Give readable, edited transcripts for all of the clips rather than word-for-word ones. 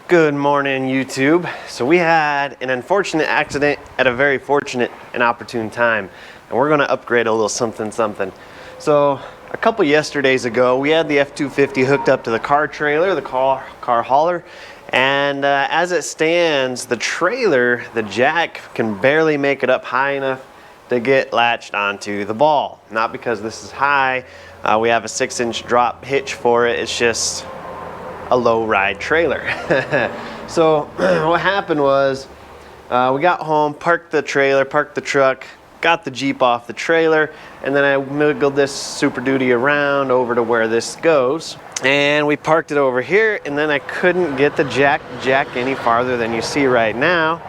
Good morning, YouTube. So we had an unfortunate accident at a very fortunate and opportune time, and we're going to upgrade a little something. So a couple yesterdays ago, we had the F-250 hooked up to the car trailer, the car hauler, and as it stands, the trailer, the jack can barely make it up high enough to get latched onto the ball. Not because this is high, we have a 6-inch drop hitch for it, it's just a low ride trailer. So what happened was we got home, parked the trailer, parked the truck, got the Jeep off the trailer, and then I wiggled this Super Duty around over to where this goes, and we parked it over here, and then I couldn't get the jack any farther than you see right now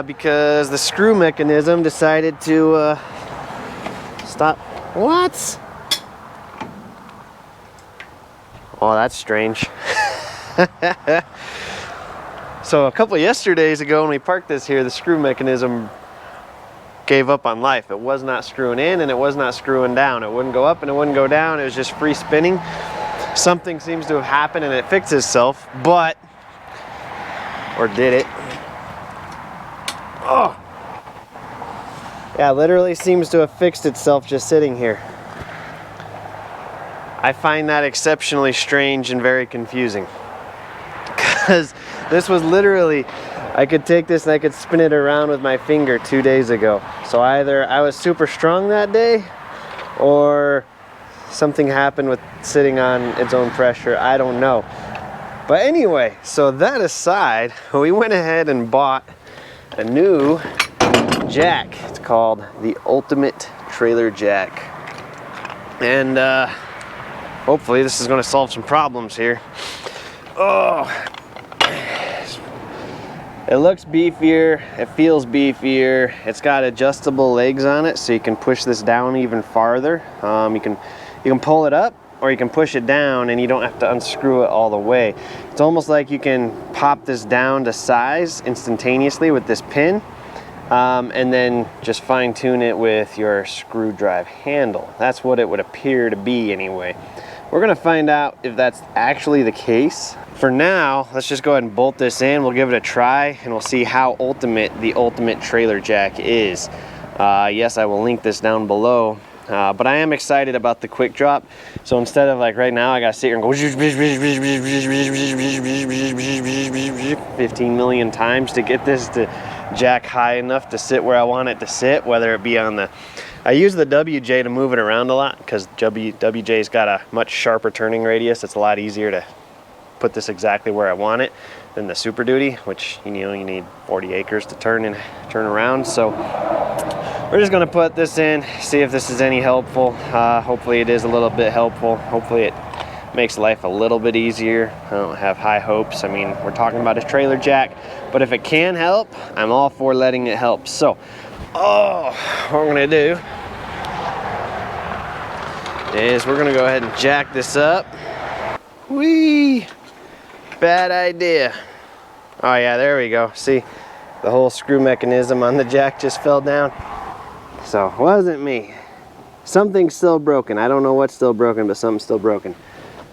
because the screw mechanism decided to stop. What? Oh, that's strange. So a couple yesterdays ago when we parked this here, the screw mechanism gave up on life. It was not screwing in and it was not screwing down. It wouldn't go up and it wouldn't go down. It was just free spinning. Something seems to have happened and it fixed itself, but, or did it? Oh, yeah, literally seems to have fixed itself just sitting here. I find that exceptionally strange and very confusing, because this was literally, I could take this and I could spin it around with my finger 2 days ago. So either I was super strong that day or something happened with sitting on its own pressure. I don't know. But anyway, so that aside, we went ahead and bought a new jack. It's called the Ultimate Trailer Jack. And hopefully this is going to solve some problems here. Oh, it looks beefier, it feels beefier. It's got adjustable legs on it, so you can push this down even farther. You can pull it up or you can push it down and you don't have to unscrew it all the way. It's almost like you can pop this down to size instantaneously with this pin. And then just fine tune it with your screw drive handle. That's what it would appear to be anyway. We're gonna find out if that's actually the case. For now, let's just go ahead and bolt this in. We'll give it a try and we'll see how ultimate the Ultimate Trailer Jack is. Yes, I will link this down below. But I am excited about the quick drop. So instead of like right now, I gotta sit here and go 15 million times to get this to jack high enough to sit where I want it to sit, whether it be on the, I use the WJ to move it around a lot because WJ's got a much sharper turning radius. It's a lot easier to put this exactly where I want it than the Super Duty, which you need 40 acres to turn around. So we're just gonna put this in, see if this is any helpful. Hopefully it is a little bit helpful. Hopefully it makes life a little bit easier. I don't have high hopes. I mean, we're talking about a trailer jack, but if it can help, I'm all for letting it help. So, what we're gonna do is we're gonna go ahead and jack this up. Whee! Bad idea. Oh yeah, there we go. See, the whole screw mechanism on the jack just fell down. So, it wasn't me. Something's still broken. I don't know what's still broken, but something's still broken.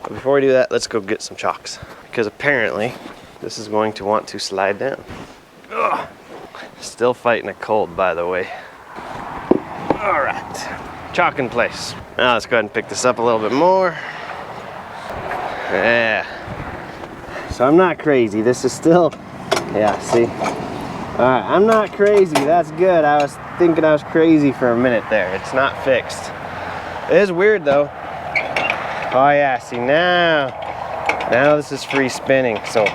But before we do that, let's go get some chocks, because apparently this is going to want to slide down. Ugh. Still fighting a cold, by the way. All right, chalk in place. Now let's go ahead and pick this up a little bit more. Yeah. So I'm not crazy. This is still, yeah, see? All right, I'm not crazy. That's good. I was thinking I was crazy for a minute there. It's not fixed. It is weird though. Oh yeah, see now this is free spinning. So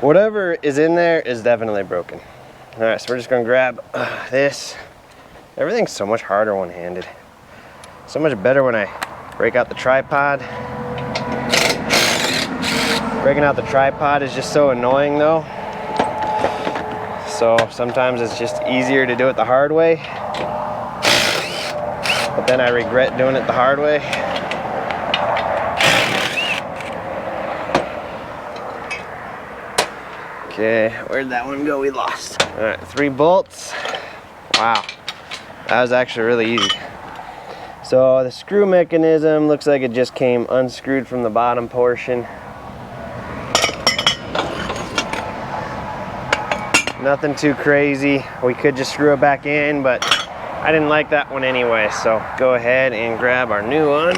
whatever is in there is definitely broken. All right, so we're just gonna grab this. Everything's so much harder one-handed. So much better when I break out the tripod. Breaking out the tripod is just so annoying though. So sometimes it's just easier to do it the hard way. But then I regret doing it the hard way. Okay, where'd that one go? We lost. All right, 3 bolts. Wow, that was actually really easy. So the screw mechanism looks like it just came unscrewed from the bottom portion. Nothing too crazy. We could just screw it back in, but I didn't like that one anyway, so go ahead and grab our new one.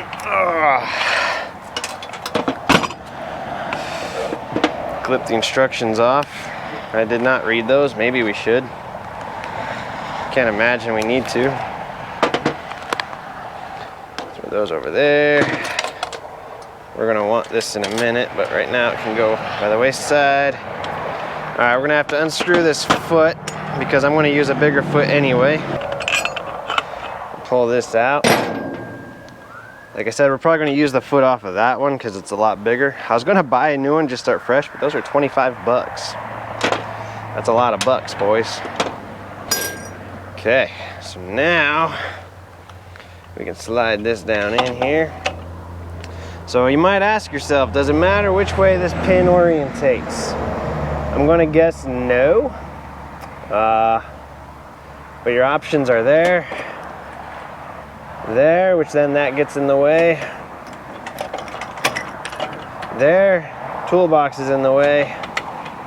Clip the instructions off. I did not read those. Maybe we should. Can't imagine we need to. Throw those over there. We're gonna want this in a minute, but right now it can go by the waist side. All right, we're gonna have to unscrew this foot because I'm gonna use a bigger foot anyway. Pull this out. Like I said, we're probably gonna use the foot off of that one because it's a lot bigger. I was gonna buy a new one, just start fresh, but those are 25 bucks. That's a lot of bucks, boys. Okay, so now we can slide this down in here. So you might ask yourself, does it matter which way this pin orientates? I'm gonna guess no. But your options are there, which then that gets in the way. There, toolbox is in the way.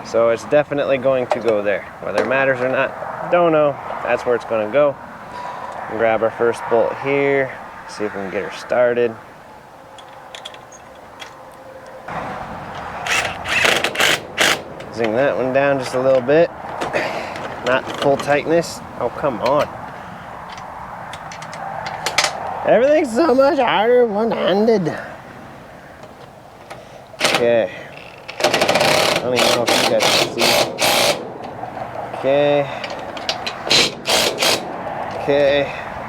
So it's definitely going to go there. Whether it matters or not, don't know. That's where it's gonna go. We'll grab our first bolt here, see if we can get her started. Zing that one down just a little bit. Not full tightness. Oh, come on. Everything's so much harder one-handed. Okay. I don't even know if you guys can see. Okay. Okay.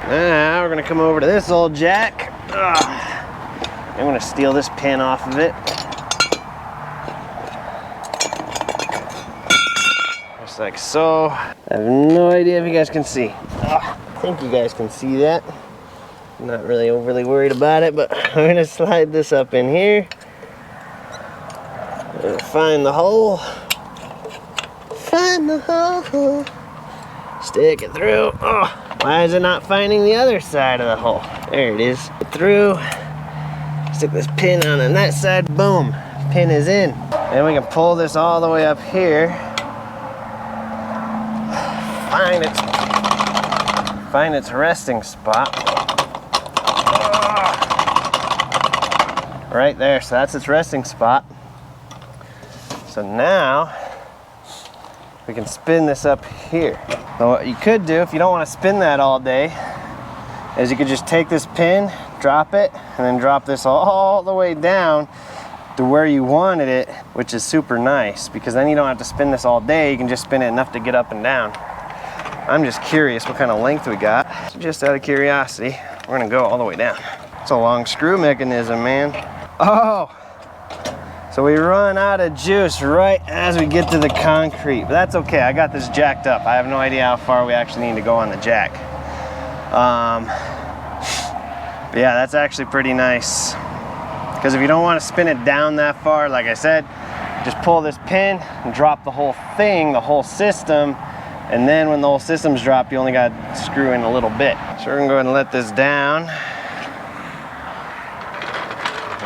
Now we're gonna come over to this old jack. I'm gonna steal this pin off of it. Just like so. I have no idea if you guys can see. I think you guys can see that. I'm not really overly worried about it, but I'm gonna slide this up in here. Find the hole. Find the hole. Stick it through. Oh, why is it not finding the other side of the hole? There it is. Get through. Stick this pin on that side. Boom. Pin is in. And we can pull this all the way up here. Find its resting spot. Right there. So that's its resting spot. So now we can spin this up here. Now what you could do if you don't want to spin that all day is you could just take this pin, drop it, and then drop this all the way down to where you wanted it, which is super nice because then you don't have to spin this all day. You can just spin it enough to get up and down. I'm just curious what kind of length we got. So just out of curiosity, we're gonna go all the way down. It's a long screw mechanism, man. Oh! So we run out of juice right as we get to the concrete, but that's okay. I got this jacked up. I have no idea how far we actually need to go on the jack. But yeah, that's actually pretty nice. Because if you don't want to spin it down that far, like I said, just pull this pin and drop the whole thing, the whole system, and then when the whole system's dropped, you only got to screw in a little bit. So we're gonna go ahead and let this down.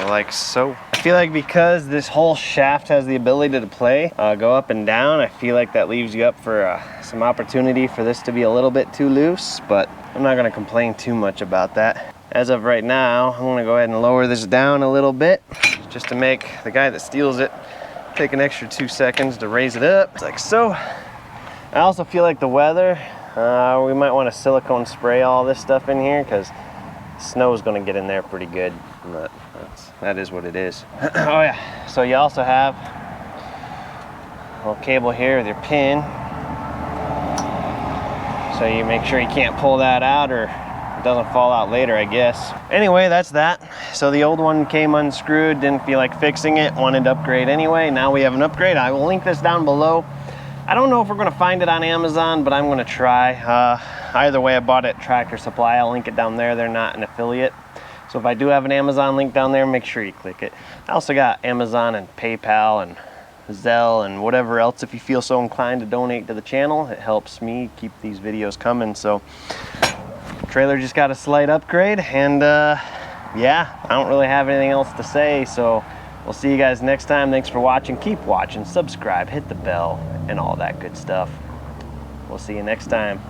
Like so. I feel like because this whole shaft has the ability to play, go up and down, I feel like that leaves you up for some opportunity for this to be a little bit too loose, but I'm not gonna complain too much about that. As of right now, I'm gonna go ahead and lower this down a little bit, just to make the guy that steals it take an extra 2 seconds to raise it up, like so. I also feel like the weather, we might want to silicone spray all this stuff in here because snow is gonna get in there pretty good, but that is what it is. Oh yeah, so you also have a little cable here with your pin. So you make sure you can't pull that out or it doesn't fall out later, I guess. Anyway, that's that. So the old one came unscrewed, didn't feel like fixing it, wanted to upgrade anyway. Now we have an upgrade. I will link this down below. I don't know if we're gonna find it on Amazon, but I'm gonna try. Either way, I bought it at Tractor Supply. I'll link it down there. They're not an affiliate. So if I do have an Amazon link down there, make sure you click it. I also got Amazon and PayPal and Zelle and whatever else if you feel so inclined to donate to the channel. It helps me keep these videos coming. So trailer just got a slight upgrade, and yeah, I don't really have anything else to say. So we'll see you guys next time. Thanks for watching. Keep watching, subscribe, hit the bell, and all that good stuff. We'll see you next time.